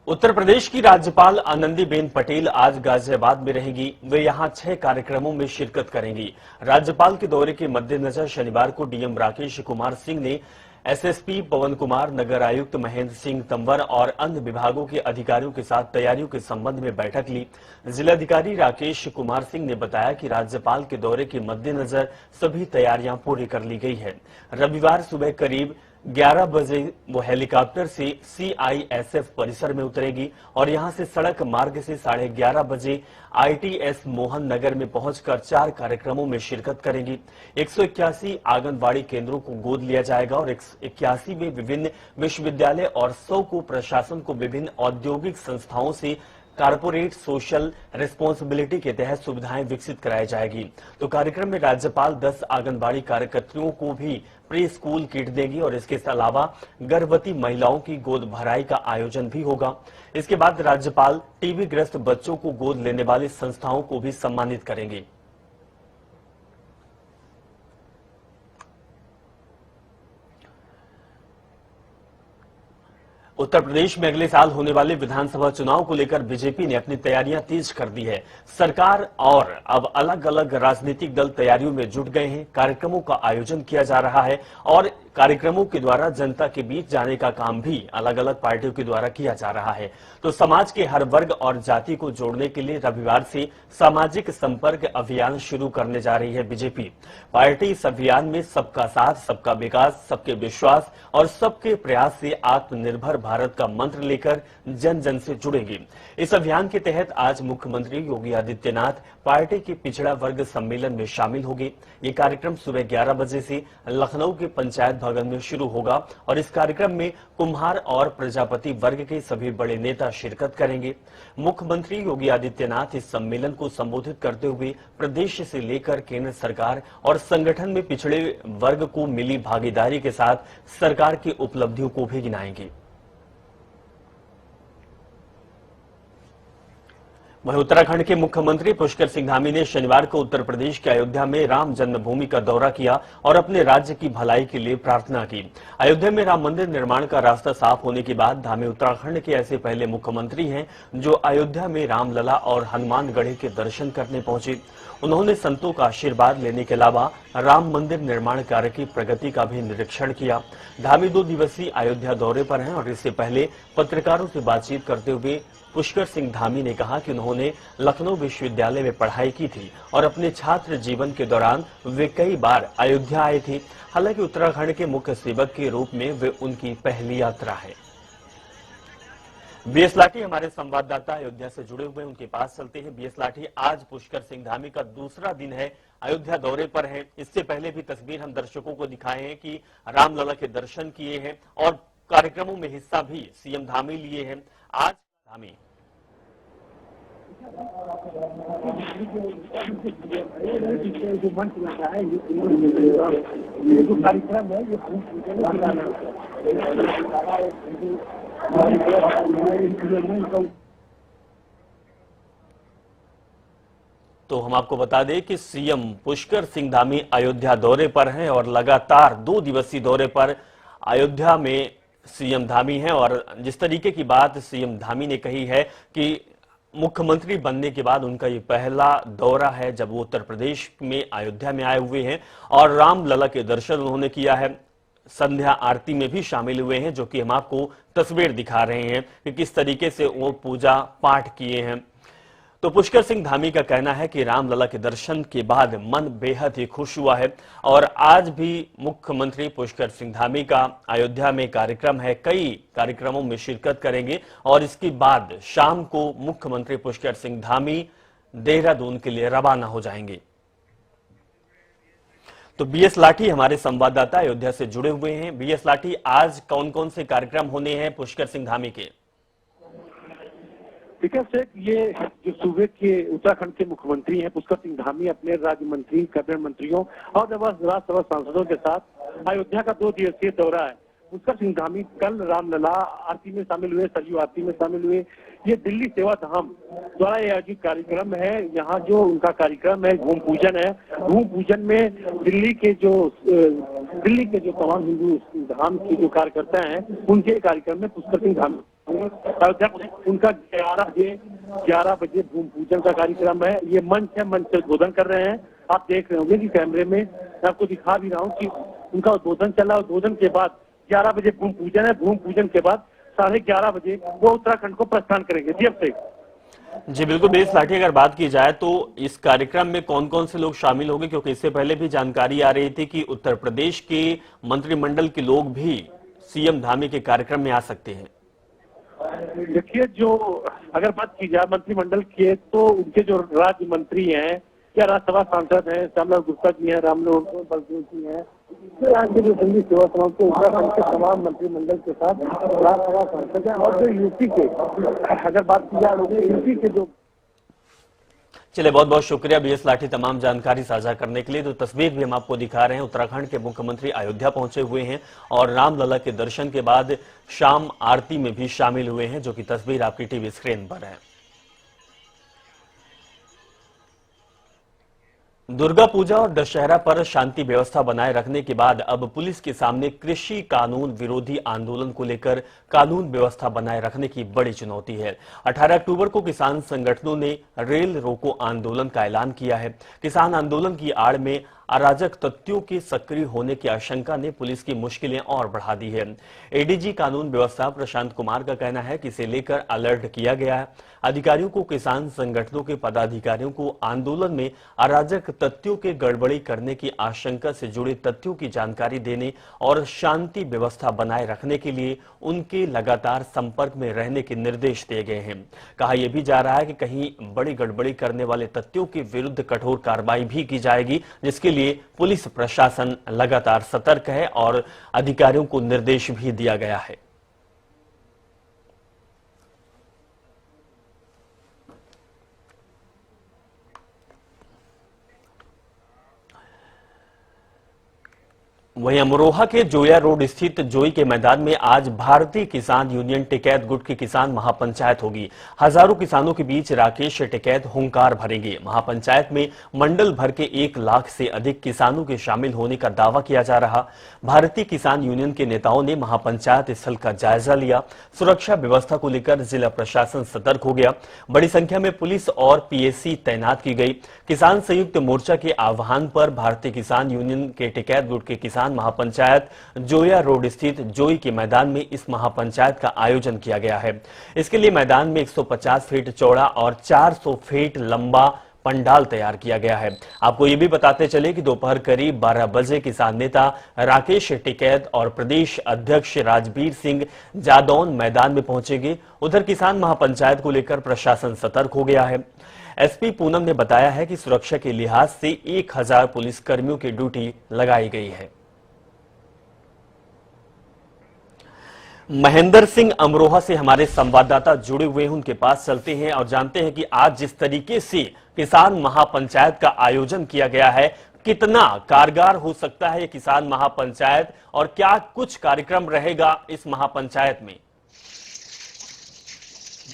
उत्तर प्रदेश की राज्यपाल आनंदीबेन पटेल आज गाजियाबाद में रहेंगी। वे यहां 6 कार्यक्रमों में शिरकत करेंगी। राज्यपाल के दौरे के मद्देनजर शनिवार को डीएम राकेश कुमार सिंह ने एसएसपी पवन कुमार, नगर आयुक्त महेंद्र सिंह तंवर और अन्य विभागों के अधिकारियों के साथ तैयारियों के संबंध में बैठक ली। जिलाधिकारी राकेश कुमार सिंह ने बताया कि राज्यपाल के दौरे के मद्देनजर सभी तैयारियां पूरी कर ली गई है। रविवार सुबह करीब 11 बजे वो हेलीकॉप्टर से सीआईएसएफ परिसर में उतरेगी और यहां से सड़क मार्ग से 11:30 बजे आईटीएस मोहन नगर में पहुंचकर 4 कार्यक्रमों में शिरकत करेंगी। 181 आंगनबाड़ी केंद्रों को गोद लिया जाएगा और 81 में विभिन्न विश्वविद्यालय और 100 को प्रशासन को विभिन्न औद्योगिक संस्थाओं से कारपोरेट सोशल रिस्पॉन्सिबिलिटी के तहत सुविधाएं विकसित कराई जाएगी। तो कार्यक्रम में राज्यपाल 10 आंगनबाड़ी कार्यकर्तियों को भी प्री स्कूल किट देंगी और इसके अलावा गर्भवती महिलाओं की गोद भराई का आयोजन भी होगा। इसके बाद राज्यपाल टीबी ग्रस्त बच्चों को गोद लेने वाली संस्थाओं को भी सम्मानित करेंगे। उत्तर प्रदेश में अगले साल होने वाले विधानसभा चुनाव को लेकर बीजेपी ने अपनी तैयारियां तेज कर दी है। सरकार और अब अलग अलग राजनीतिक दल तैयारियों में जुट गए हैं। कार्यक्रमों का आयोजन किया जा रहा है और कार्यक्रमों के द्वारा जनता के बीच जाने का काम भी अलग अलग पार्टियों के द्वारा किया जा रहा है। तो समाज के हर वर्ग और जाति को जोड़ने के लिए रविवार से सामाजिक संपर्क अभियान शुरू करने जा रही है बीजेपी। पार्टी इस अभियान में सबका साथ, सबका विकास, सबके विश्वास और सबके प्रयास से आत्मनिर्भर भारत का मंत्र लेकर जन जन से जुड़ेगी। इस अभियान के तहत आज मुख्यमंत्री योगी आदित्यनाथ पार्टी के पिछड़ा वर्ग सम्मेलन में शामिल होंगे। ये कार्यक्रम सुबह 11 बजे से लखनऊ के पंचायत भवन में शुरू होगा और इस कार्यक्रम में कुम्हार और प्रजापति वर्ग के सभी बड़े नेता शिरकत करेंगे। मुख्यमंत्री योगी आदित्यनाथ इस सम्मेलन को संबोधित करते हुए प्रदेश से लेकर केंद्र सरकार और संगठन में पिछड़े वर्ग को मिली भागीदारी के साथ सरकार की उपलब्धियों को भी गिनाएंगे। वहीं उत्तराखंड के मुख्यमंत्री पुष्कर सिंह धामी ने शनिवार को उत्तर प्रदेश के अयोध्या में राम जन्मभूमि का दौरा किया और अपने राज्य की भलाई के लिए प्रार्थना की। अयोध्या में राम मंदिर निर्माण का रास्ता साफ होने के बाद धामी उत्तराखंड के ऐसे पहले मुख्यमंत्री हैं जो अयोध्या में रामलला और हनुमानगढ़ी के दर्शन करने पहुंचे। उन्होंने संतों का आशीर्वाद लेने के अलावा राम मंदिर निर्माण कार्य की प्रगति का भी निरीक्षण किया। धामी 2 दिवसीय अयोध्या दौरे पर हैं और इससे पहले पत्रकारों से बातचीत करते हुए पुष्कर सिंह धामी ने कहा कि उन्होंने लखनऊ विश्वविद्यालय में पढ़ाई की थी और अपने छात्र जीवन के दौरान वे कई बार अयोध्या आए थे। हालांकि उत्तराखंड के मुख्य सेवक के रूप में वे उनकी पहली यात्रा है। बीएस लाठी हमारे संवाददाता अयोध्या से जुड़े हुए, उनके पास चलते हैं। बीएस लाठी, आज पुष्कर सिंह धामी का दूसरा दिन है, अयोध्या दौरे पर है। इससे पहले भी तस्वीर हम दर्शकों को दिखाए हैं कि रामलला के दर्शन किए हैं और कार्यक्रमों में हिस्सा भी सीएम धामी लिए हैं। आज धामी तो हम आपको बता दें कि सीएम पुष्कर सिंह धामी अयोध्या दौरे पर हैं और लगातार 2 दिवसीय दौरे पर अयोध्या में सीएम धामी हैं। और जिस तरीके की बात सीएम धामी ने कही है कि मुख्यमंत्री बनने के बाद उनका ये पहला दौरा है जब वो उत्तर प्रदेश में अयोध्या में आए हुए हैं और रामलला के दर्शन उन्होंने किया है। संध्या आरती में भी शामिल हुए हैं, जो कि हम आपको तस्वीर दिखा रहे हैं कि किस तरीके से वो पूजा पाठ किए हैं। तो पुष्कर सिंह धामी का कहना है कि रामलला के दर्शन के बाद मन बेहद ही खुश हुआ है और आज भी मुख्यमंत्री पुष्कर सिंह धामी का अयोध्या में कार्यक्रम है। कई कार्यक्रमों में शिरकत करेंगे और इसके बाद शाम को मुख्यमंत्री पुष्कर सिंह धामी देहरादून के लिए रवाना हो जाएंगे। तो बीएस लाठी हमारे संवाददाता अयोध्या से जुड़े हुए हैं। बीएस लाठी, आज कौन कौन से कार्यक्रम होने हैं पुष्कर सिंह धामी के? विकास शेख, ये जो सूबे के उत्तराखंड के मुख्यमंत्री हैं पुष्कर सिंह धामी अपने राज्य मंत्री, कैबिनेट मंत्रियों और राज्यसभा सांसदों के साथ अयोध्या का 2 दिवसीय दौरा है। पुष्कर सिंह धामी कल रामलला आरती में शामिल हुए, सरयू आरती में शामिल हुए। ये दिल्ली सेवा धाम द्वारा आयोजित कार्यक्रम है। यहाँ जो उनका कार्यक्रम है भूमि पूजन है। भूमि पूजन में दिल्ली के जो तमाम हिंदू धाम के जो कार्यकर्ता हैं उनके कार्यक्रम में पुष्कर सिंह धामी अयोध्या उनका 11 बजे भूमि पूजन का कार्यक्रम है। ये मंच है, मंच से उद्बोधन कर रहे हैं। आप देख रहे होंगे कि कैमरे में मैं आपको दिखा भी रहा हूँ कि उनका उद्बोधन चल रहा है। उद्बोधन के बाद 11 बजे भूमि पूजन है। भूमि पूजन के बाद 11:30 बजे वो उत्तराखंड को प्रस्थान करेंगे। जी अब से जी बिल्कुल बेस लाठी, अगर बात की जाए तो इस कार्यक्रम में कौन कौन से लोग शामिल होंगे, क्योंकि इससे पहले भी जानकारी आ रही थी कि उत्तर प्रदेश के मंत्रिमंडल के लोग भी सीएम धामी के कार्यक्रम में आ सकते हैं। देखिए, जो अगर बात की जाए मंत्रिमंडल की, तो उनके जो राज्य मंत्री हैं या राज्यसभा सांसद हैं, श्यामलाल गुप्ता जी हैं, रामलोक बलदेव जी हैं, यहाँ के जो संघीय सेवा समाज के उत्तराखंड के तमाम मंत्रिमंडल के साथ राज्यसभा सांसद हैं। और जो यूपी के, अगर बात की जाए यूपी के जो चलिए, बहुत बहुत शुक्रिया बीएस लाठी तमाम जानकारी साझा करने के लिए। तो तस्वीर भी हम आपको दिखा रहे हैं, उत्तराखंड के मुख्यमंत्री अयोध्या पहुंचे हुए हैं और रामलला के दर्शन के बाद शाम आरती में भी शामिल हुए हैं, जो कि तस्वीर आपकी टीवी स्क्रीन पर है। दुर्गा पूजा और दशहरा पर शांति व्यवस्था बनाए रखने के बाद अब पुलिस के सामने कृषि कानून विरोधी आंदोलन को लेकर कानून व्यवस्था बनाए रखने की बड़ी चुनौती है। 18 अक्टूबर को किसान संगठनों ने रेल रोको आंदोलन का ऐलान किया है। किसान आंदोलन की आड़ में अराजक तत्वों के सक्रिय होने की आशंका ने पुलिस की मुश्किलें और बढ़ा दी है। एडीजी कानून व्यवस्था प्रशांत कुमार का कहना है कि इसे लेकर अलर्ट किया गया है। अधिकारियों को किसान संगठनों के पदाधिकारियों को आंदोलन में अराजक तत्वों के गड़बड़ी करने की आशंका से जुड़े तथ्यों की जानकारी देने और शांति व्यवस्था बनाए रखने के लिए उनके लगातार संपर्क में रहने के निर्देश दिए गए हैं। कहा यह भी जा रहा है कि कहीं बड़ी गड़बड़ी करने वाले तथ्यों के विरुद्ध कठोर कार्रवाई भी की जाएगी, जिसके लिए पुलिस प्रशासन लगातार सतर्क है और अधिकारियों को निर्देश भी दिया गया है। वहीं अमरोहा के जोया रोड स्थित जोई के मैदान में आज भारतीय किसान यूनियन टिकैत गुट की किसान महापंचायत होगी। हजारों किसानों के बीच राकेश टिकैत हुंकार भरेंगे। महापंचायत में मंडल भर के 1 लाख से अधिक किसानों के शामिल होने का दावा किया जा रहा। भारतीय किसान यूनियन के नेताओं ने महापंचायत स्थल का जायजा लिया। सुरक्षा व्यवस्था को लेकर जिला प्रशासन सतर्क हो गया। बड़ी संख्या में पुलिस और पीएसी तैनात की गई। किसान संयुक्त मोर्चा के आह्वान पर भारतीय किसान यूनियन के टिकैत गुट के किसान महापंचायत जोया रोड स्थित जोई के मैदान में इस महापंचायत का आयोजन किया गया है। इसके लिए मैदान में 150 फीट चौड़ा और 400 फीट लंबा पंडाल तैयार किया गया है। आपको ये भी बताते चले कि दोपहर करीब 12 बजे किसान नेता राकेश टिकैत और प्रदेश अध्यक्ष राजवीर सिंह जादौन मैदान में पहुंचेंगे। उधर किसान महापंचायत को लेकर प्रशासन सतर्क हो गया है। एसपी पूनम ने बताया है कि सुरक्षा के लिहाज से 1000 पुलिस कर्मियों की ड्यूटी लगाई गई है। महेंद्र सिंह अमरोहा से हमारे संवाददाता जुड़े हुए हैं, उनके पास चलते हैं और जानते हैं कि आज जिस तरीके से किसान महापंचायत का आयोजन किया गया है, कितना कारगर हो सकता है ये किसान महापंचायत और क्या कुछ कार्यक्रम रहेगा इस महापंचायत में?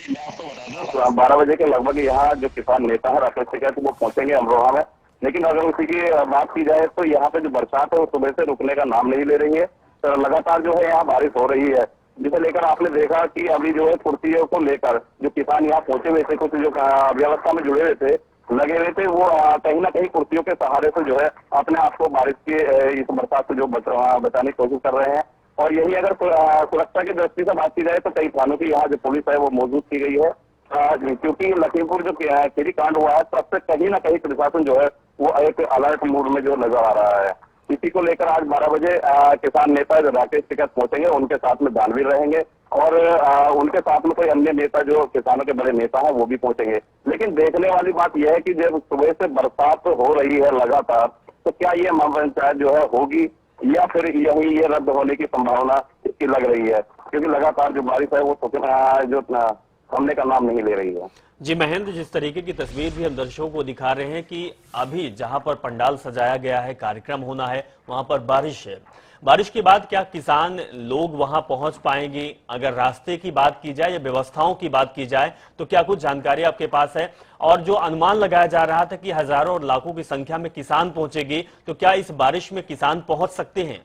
मैं आपको बता दूं 12 बजे के लगभग यहाँ जो किसान नेता है राकेश टिकैत वो पहुंचेंगे अमरोहा में। लेकिन अगर उसी की बात की जाए तो यहाँ पे जो बरसात है वो सुबह से रुकने का नाम नहीं ले रही है। तो लगातार जो है यहाँ बारिश हो रही है, जिसे लेकर आपने देखा कि अभी जो है कुर्सियों को लेकर जो किसान यहाँ पहुंचे हुए थे, कुछ जो व्यवस्था में जुड़े हुए थे, लगे हुए थे, वो कहीं ना कहीं कुर्सियों के सहारे से जो है अपने आप को बारिश के इस बरसात से जो बचाने की कोशिश कर रहे हैं। और यही अगर सुरक्षा की दृष्टि से बात की जाए तो कई थानों की यहाँ जो पुलिस है वो मौजूद की गई है, क्योंकि लखीमपुर जो खेरी कांड हुआ है तब से कहीं ना कहीं प्रशासन जो है वो एक अलर्ट मूड में जो नजर आ रहा है। इसी को लेकर आज 12 बजे किसान नेता जो राकेश टिकैत पहुंचेंगे, उनके साथ में दानवीर रहेंगे और उनके साथ में कोई अन्य नेता जो किसानों के बड़े नेता हैं वो भी पहुंचेंगे। लेकिन देखने वाली बात यह है कि जब सुबह से बरसात हो रही है लगातार, तो क्या ये महापंचायत जो है होगी या फिर यही ये रद्द होने की संभावना इसकी लग रही है, क्योंकि लगातार जो बारिश है वो जो थमने का नाम नहीं ले रही है। जी महेंद्र, जिस तरीके की तस्वीर भी हम दर्शकों को दिखा रहे हैं कि अभी जहां पर पंडाल सजाया गया है, कार्यक्रम होना है, वहां पर बारिश है। बारिश के बाद क्या किसान लोग वहां पहुंच पाएंगे? अगर रास्ते की बात की जाए या व्यवस्थाओं की बात की जाए तो क्या कुछ जानकारी आपके पास है? और जो अनुमान लगाया जा रहा था कि हजारों और लाखों की संख्या में किसान पहुंचेंगे, तो क्या इस बारिश में किसान पहुंच सकते हैं?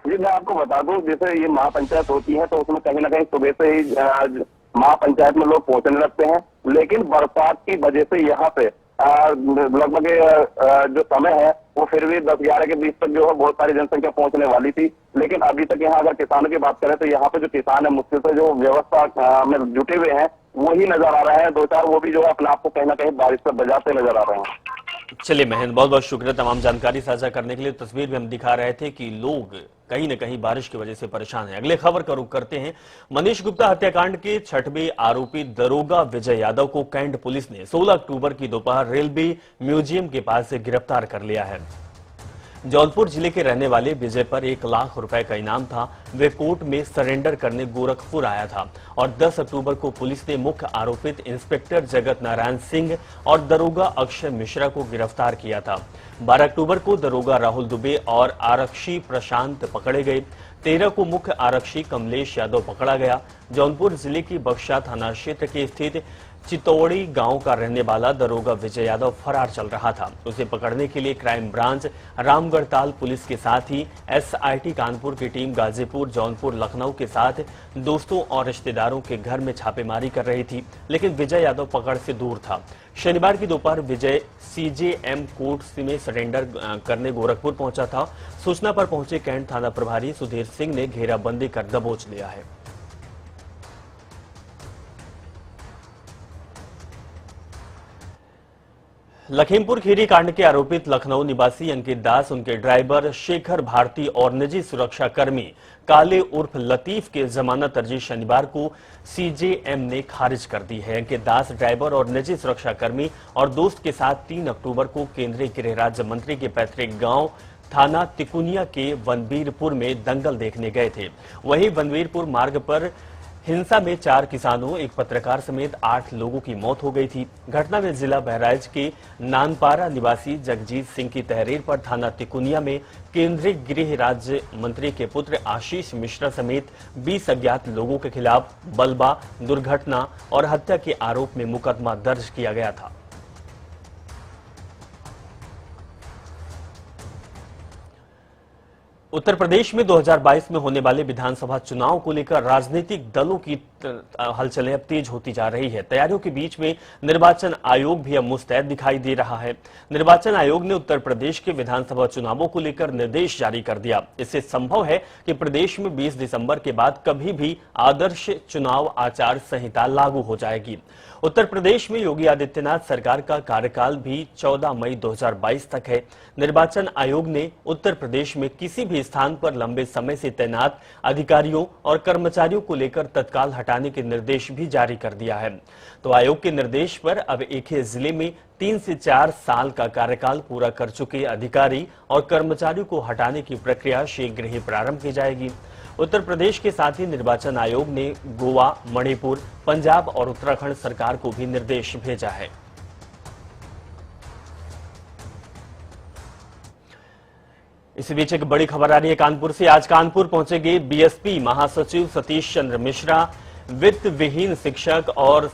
जी मैं आपको बता दूं, जैसे ये महापंचायत होती है तो उसमें कहीं ना कहीं सुबह से ही महापंचायत में लोग पहुंचने लगते हैं, लेकिन बरसात की वजह से यहाँ पे लगभग जो समय है वो फिर भी 10-11 के बीच तक जो है बहुत सारी जनसंख्या पहुंचने वाली थी। लेकिन अभी तक यहाँ अगर किसानों की बात करें तो यहाँ पे जो किसान है मुश्किल से जो व्यवस्था में जुटे हुए हैं वही नजर आ रहे हैं, 2-4 वो भी जो है अपने आप को कहीं ना कहीं बारिश से बचाते नजर आ रहे हैं। चलिए महेंद्र, बहुत बहुत शुक्रिया तमाम जानकारी साझा करने के लिए। तस्वीर में हम दिखा रहे थे कि लोग कहीं न कहीं बारिश की वजह से परेशान हैं। अगले खबर का रुख करते हैं। मनीष गुप्ता हत्याकांड के 6वें आरोपी दरोगा विजय यादव को कैंट पुलिस ने 16 अक्टूबर की दोपहर रेलवे म्यूजियम के पास से गिरफ्तार कर लिया है। जौनपुर जिले के रहने वाले विजय पर 1 लाख रुपए का इनाम था। वे कोर्ट में सरेंडर करने गोरखपुर आया था और 10 अक्टूबर को पुलिस ने मुख्य आरोपित इंस्पेक्टर जगत नारायण सिंह और दरोगा अक्षय मिश्रा को गिरफ्तार किया था। 12 अक्टूबर को दरोगा राहुल दुबे और आरक्षी प्रशांत पकड़े गए। 13 को मुख्य आरक्षी कमलेश यादव पकड़ा गया। जौनपुर जिले की बख्शा थाना क्षेत्र के स्थित चितौड़ी गांव का रहने वाला दरोगा विजय यादव फरार चल रहा था। उसे पकड़ने के लिए क्राइम ब्रांच, रामगढ़ताल पुलिस के साथ ही एसआईटी कानपुर की टीम गाजीपुर, जौनपुर, लखनऊ के साथ दोस्तों और रिश्तेदारों के घर में छापेमारी कर रही थी, लेकिन विजय यादव पकड़ से दूर था। शनिवार की दोपहर विजय सीजेएम कोर्ट में सरेंडर करने गोरखपुर पहुंचा था। सूचना पर पहुंचे कैंट थाना प्रभारी सुधीर सिंह ने घेराबंदी कर दबोच लिया है। लखीमपुर खीरी कांड के आरोपित लखनऊ निवासी अंकित दास, उनके ड्राइवर शेखर भारती और निजी सुरक्षा कर्मी काले उर्फ लतीफ के जमानत अर्जी शनिवार को सीजेएम ने खारिज कर दी है। अंकित दास ड्राइवर और निजी सुरक्षा कर्मी और दोस्त के साथ 3 अक्टूबर को केंद्रीय गृह राज्य मंत्री के पैतृक गांव थाना तिकुनिया के वनवीरपुर में दंगल देखने गए थे। वहीं वनवीरपुर मार्ग पर हिंसा में 4 किसानों, एक पत्रकार समेत 8 लोगों की मौत हो गई थी। घटना में जिला बहराइच के नानपारा निवासी जगजीत सिंह की तहरीर पर थाना तिकुनिया में केंद्रीय गृह राज्य मंत्री के पुत्र आशीष मिश्रा समेत 20 अज्ञात लोगों के खिलाफ बलवा, दुर्घटना और हत्या के आरोप में मुकदमा दर्ज किया गया था। उत्तर प्रदेश में 2022 में होने वाले विधानसभा चुनाव को लेकर राजनीतिक दलों की हलचलें अब तेज होती जा रही है। तैयारियों के बीच में निर्वाचन आयोग भी अब मुस्तैद दिखाई दे रहा है। निर्वाचन आयोग ने उत्तर प्रदेश के विधानसभा चुनावों को लेकर निर्देश जारी कर दिया। इससे संभव है कि प्रदेश में 20 दिसंबर के बाद कभी भी आदर्श चुनाव आचार संहिता लागू हो जाएगी। उत्तर प्रदेश में योगी आदित्यनाथ सरकार का कार्यकाल भी 14 मई 2022 तक है। निर्वाचन आयोग ने उत्तर प्रदेश में किसी भी स्थान पर लंबे समय से तैनात अधिकारियों और कर्मचारियों को लेकर तत्काल हटाने के निर्देश भी जारी कर दिया है। तो आयोग के निर्देश पर अब एक ही जिले में 3 से 4 साल का कार्यकाल पूरा कर चुके अधिकारी और कर्मचारियों को हटाने की प्रक्रिया शीघ्र ही प्रारंभ की जाएगी। उत्तर प्रदेश के साथ ही निर्वाचन आयोग ने गोवा, मणिपुर, पंजाब और उत्तराखंड सरकार को भी निर्देश भेजा है। इसी बीच एक बड़ी खबर आ रही है कानपुर से। आज कानपुर पहुंचेंगे बीएसपी महासचिव सतीश चंद्र मिश्रा। वित्त विहीन शिक्षक और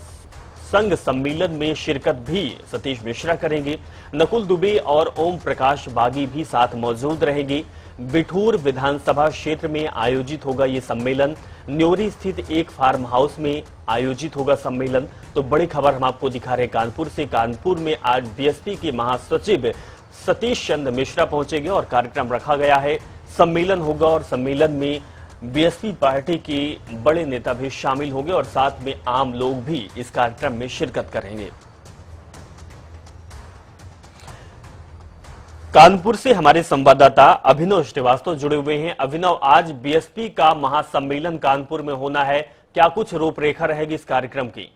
संघ सम्मेलन में शिरकत भी सतीश मिश्रा करेंगे। नकुल दुबे और ओम प्रकाश बागी भी साथ मौजूद रहेंगे। बिठूर विधानसभा क्षेत्र में आयोजित होगा ये सम्मेलन। न्योरी स्थित एक फार्म हाउस में आयोजित होगा सम्मेलन। तो बड़ी खबर हम आपको दिखा रहे हैं कानपुर से। कानपुर में आज बीएसपी के महासचिव सतीश चंद्र मिश्रा पहुंचेंगे और कार्यक्रम रखा गया है। सम्मेलन होगा और सम्मेलन में बीएसपी पार्टी के बड़े नेता भी शामिल होंगे और साथ में आम लोग भी इस कार्यक्रम में शिरकत करेंगे। कानपुर से हमारे संवाददाता अभिनव श्रीवास्तव जुड़े हुए हैं। अभिनव, आज बीएसपी का महासम्मेलन कानपुर में होना है, क्या कुछ रूपरेखा रहेगी इस कार्यक्रम की?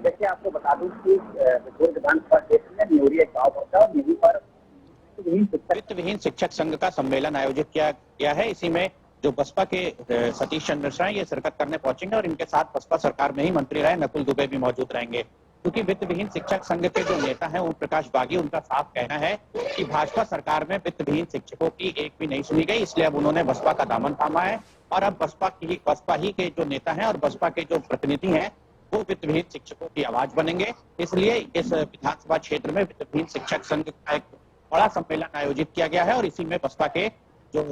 देखिए, आपको बता दूं कि विधानसभा क्षेत्र में न्योरी एक गांव पड़ता है और यहीं पर वित्त विहीन शिक्षक संघ का सम्मेलन आयोजित किया गया है। इसी में जो बसपा के सतीश चंद्र मिश्रा ये शिरकत करने पहुंचेंगे और इनके साथ बसपा सरकार में ही मंत्री रहे नकुल दुबे भी मौजूद रहेंगे। क्योंकि वित्त विहीन शिक्षक संघ के जो नेता हैं ओम प्रकाश बागी, उनका साफ कहना है कि भाजपा सरकार में वित्त विहीन शिक्षकों की एक भी नहीं सुनी गई, इसलिए अब उन्होंने बसपा का दामन थामा है और अब बसपा ही के जो नेता हैं और बसपा के जो प्रतिनिधि हैं वो वित्त विहीन शिक्षकों की आवाज बनेंगे। इसलिए इस विधानसभा क्षेत्र में वित्त विहीन शिक्षक संघ का एक बड़ा सम्मेलन आयोजित किया गया है और इसी में बसपा के जो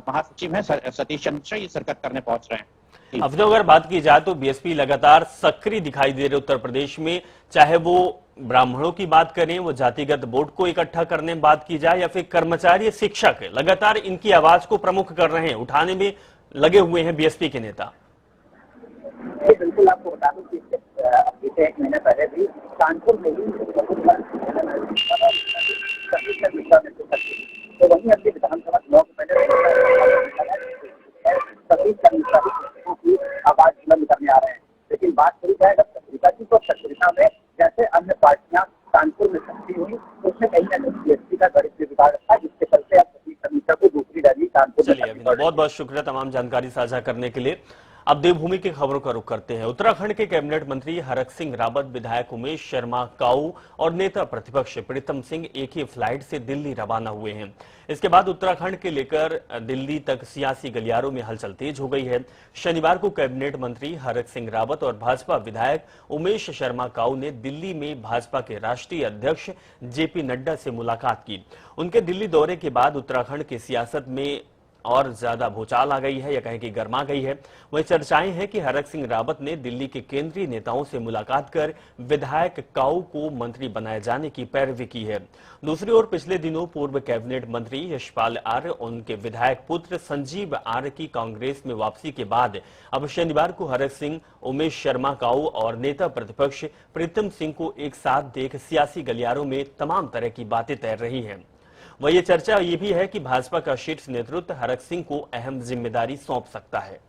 महासचिव हैं सतीश चंद्र मिश्रा, ये शिरकत करने पहुंच रहे हैं। अब तो अगर बात की जाए तो बीएसपी लगातार सक्रिय दिखाई दे रहे उत्तर प्रदेश में, चाहे वो ब्राह्मणों की बात करें, वो जातिगत वोट को इकट्ठा करने में बात की जाए, या फिर कर्मचारी शिक्षक लगातार इनकी आवाज को प्रमुख कर रहे हैं, उठाने में लगे हुए हैं बीएसपी के नेता। बिल्कुल, आपको बता दूं कि बीते एक महीने पहले भी कानपुर में ही तो वहीं अगली विधानसभा चुनाव के पहले सतीश चंद्र मिश्रा की आवाज बुलंद करने आ रहे हैं। लेकिन बात करी जाए अगर सक्रियता की, तो सक्रियता में जैसे अन्य पार्टियां कानपुर में सक्रिय हुई, उसमें कहीं ना कहीं बीएसपी का गणित विभाग था, जिसके चलते अब सतीश चंद्र मिश्रा को दूसरी रैली कानपुर में। चलिए, बहुत बहुत शुक्रिया तमाम जानकारी साझा करने के लिए। अब देवभूमि की खबरों का रुख करते हैं। उत्तराखंड के कैबिनेट मंत्री हरक सिंह रावत, विधायक उमेश शर्मा काऊ और नेता प्रतिपक्ष प्रीतम सिंह एक ही फ्लाइट से दिल्ली रवाना हुए हैं। इसके बाद उत्तराखंड के लेकर दिल्ली तक सियासी गलियारों में हलचल तेज हो गई है। शनिवार को कैबिनेट मंत्री हरक सिंह रावत और भाजपा विधायक उमेश शर्मा काऊ ने दिल्ली में भाजपा के राष्ट्रीय अध्यक्ष जेपी नड्डा से मुलाकात की। उनके दिल्ली दौरे के बाद उत्तराखंड की सियासत में और ज्यादा भूचाल आ गई है, या कहें कि गर्मा गई है। वहीं चर्चाएं हैं कि हरक सिंह रावत ने दिल्ली के केंद्रीय नेताओं से मुलाकात कर विधायक काऊ को मंत्री बनाए जाने की पैरवी की है। दूसरी ओर पिछले दिनों पूर्व कैबिनेट मंत्री यशपाल आर्य, उनके विधायक पुत्र संजीव आर्य की कांग्रेस में वापसी के बाद अब शनिवार को हरक सिंह, उमेश शर्मा काऊ और नेता प्रतिपक्ष प्रीतम सिंह को एक साथ देख सियासी गलियारों में तमाम तरह की बातें तैर रही हैं। वह ये चर्चा ये भी है कि भाजपा का शीर्ष नेतृत्व हरक सिंह को अहम जिम्मेदारी सौंप सकता है।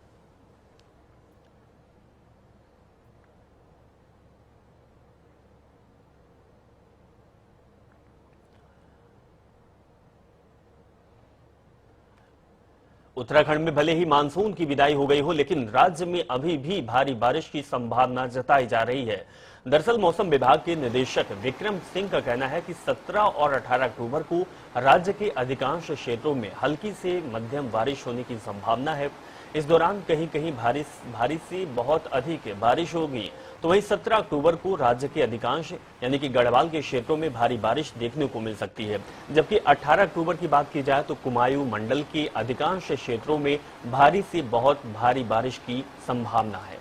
उत्तराखंड में भले ही मानसून की विदाई हो गई हो, लेकिन राज्य में अभी भी भारी बारिश की संभावना जताई जा रही है। दरअसल मौसम विभाग के निदेशक विक्रम सिंह का कहना है कि 17 और 18 अक्टूबर को राज्य के अधिकांश क्षेत्रों में हल्की से मध्यम बारिश होने की संभावना है। इस दौरान कहीं कहीं भारी से बहुत अधिक बारिश होगी। तो वहीं 17 अक्टूबर को राज्य के अधिकांश यानी कि गढ़वाल के क्षेत्रों में भारी बारिश देखने को मिल सकती है। जबकि 18 अक्टूबर की बात की जाए तो कुमायूं मंडल के अधिकांश क्षेत्रों में भारी से बहुत भारी बारिश की संभावना है।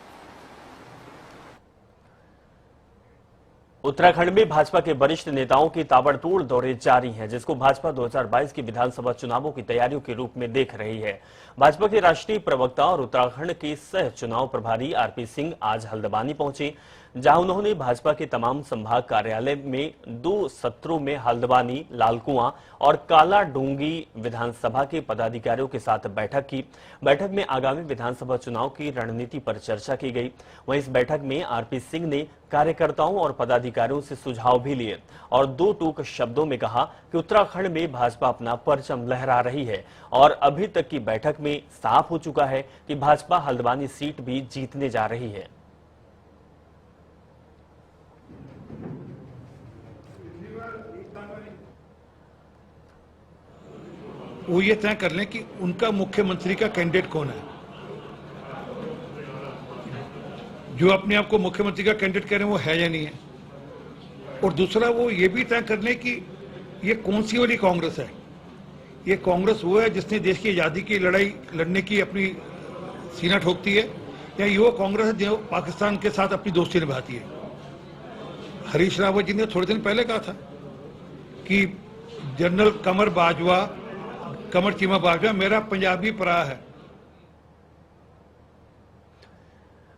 उत्तराखंड में भाजपा के वरिष्ठ नेताओं के ताबड़तोड़ दौरे जारी हैं, जिसको भाजपा 2022 के विधानसभा चुनावों की तैयारियों के रूप में देख रही है। भाजपा के राष्ट्रीय प्रवक्ता और उत्तराखंड के सह चुनाव प्रभारी आरपी सिंह आज हल्द्वानी पहुंचे, जहां उन्होंने भाजपा के तमाम संभाग कार्यालय में 2 सत्रों में हल्द्वानी, लालकुआं और काला डूंगी विधानसभा के पदाधिकारियों के साथ बैठक की। बैठक में आगामी विधानसभा चुनाव की रणनीति पर चर्चा की गई। वहीं इस बैठक में आरपी सिंह ने कार्यकर्ताओं और पदाधिकारियों से सुझाव भी लिए और 2 टूक शब्दों में कहा कि उत्तराखंड में भाजपा अपना परचम लहरा रही है और अभी तक की बैठक में साफ हो चुका है कि भाजपा हल्द्वानी सीट भी जीतने जा रही है। वो ये तय कर लें कि उनका मुख्यमंत्री का कैंडिडेट कौन है। जो अपने आप को मुख्यमंत्री का कैंडिडेट कह रहे हैं वो है या नहीं है। और दूसरा वो ये भी तय कर लें कि ये कौन सी वाली कांग्रेस है। ये कांग्रेस वो है जिसने देश की आज़ादी की लड़ाई लड़ने की अपनी सीना ठोकती है, या ये वो कांग्रेस है जो पाकिस्तान के साथ अपनी दोस्ती निभाती है। हरीश रावत जी ने थोड़े दिन पहले कहा था कि जनरल कमर चीमा बाजवा मेरा पंजाबी परा है।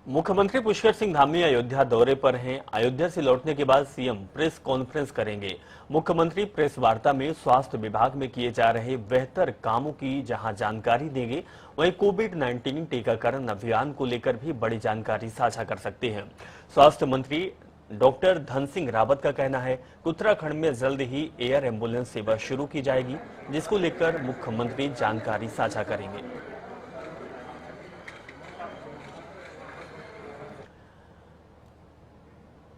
मुख्यमंत्री पुष्कर सिंह धामी अयोध्या दौरे पर हैं। अयोध्या से लौटने के बाद सीएम प्रेस कॉन्फ्रेंस करेंगे। मुख्यमंत्री प्रेस वार्ता में स्वास्थ्य विभाग में किए जा रहे बेहतर कामों की जहां जानकारी देंगे, वहीं कोविड-19 टीकाकरण अभियान को लेकर भी बड़ी जानकारी साझा कर सकते हैं। स्वास्थ्य मंत्री डॉक्टर धन सिंह रावत का कहना है कि उत्तराखंड में जल्द ही एयर एम्बुलेंस सेवा शुरू की जाएगी, जिसको लेकर मुख्यमंत्री जानकारी साझा करेंगे।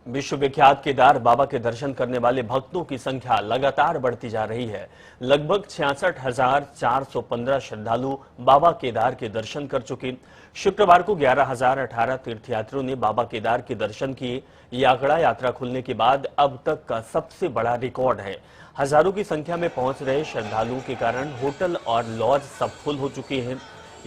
विश्वविख्यात केदार बाबा के दर्शन करने वाले भक्तों की संख्या लगातार बढ़ती जा रही है। लगभग 66,415 श्रद्धालु बाबा केदार के दर्शन कर चुके। शुक्रवार को 11,018 तीर्थयात्रियों ने बाबा केदार के दर्शन किए। ये आंकड़ा यात्रा खुलने के बाद अब तक का सबसे बड़ा रिकॉर्ड है। हजारों की संख्या में पहुंच रहे श्रद्धालुओं के कारण होटल और लॉज सब फुल हो चुके हैं।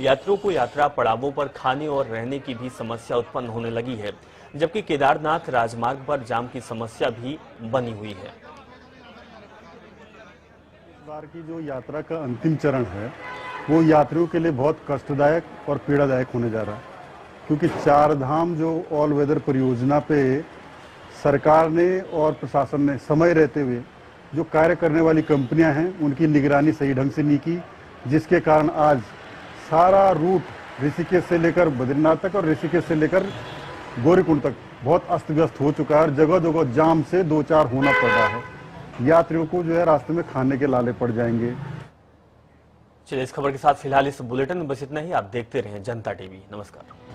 यात्रियों को यात्रा पड़ावों पर खाने और रहने की भी समस्या उत्पन्न होने लगी है, जबकि केदारनाथ राजमार्ग पर जाम की समस्या भी बनी हुई है। इस बार की जो यात्रा का अंतिम चरण है वो यात्रियों के लिए बहुत कष्टदायक और पीड़ादायक होने जा रहा है, क्योंकि चार धाम जो ऑल वेदर परियोजना पे सरकार ने और प्रशासन ने समय रहते हुए जो कार्य करने वाली कंपनियां हैं उनकी निगरानी सही ढंग से नहीं की, जिसके कारण आज सारा रूट ऋषिकेश से लेकर बद्रीनाथ तक और ऋषिकेश से लेकर गौरीकुंड तक बहुत अस्त व्यस्त हो चुका है और जगह जगह जाम से दो चार होना पड़ रहा है। यात्रियों को जो है रास्ते में खाने के लाले पड़ जाएंगे। चलिए, इस खबर के साथ फिलहाल इस बुलेटिन में बस इतना ही। आप देखते रहें जनता टीवी। नमस्कार।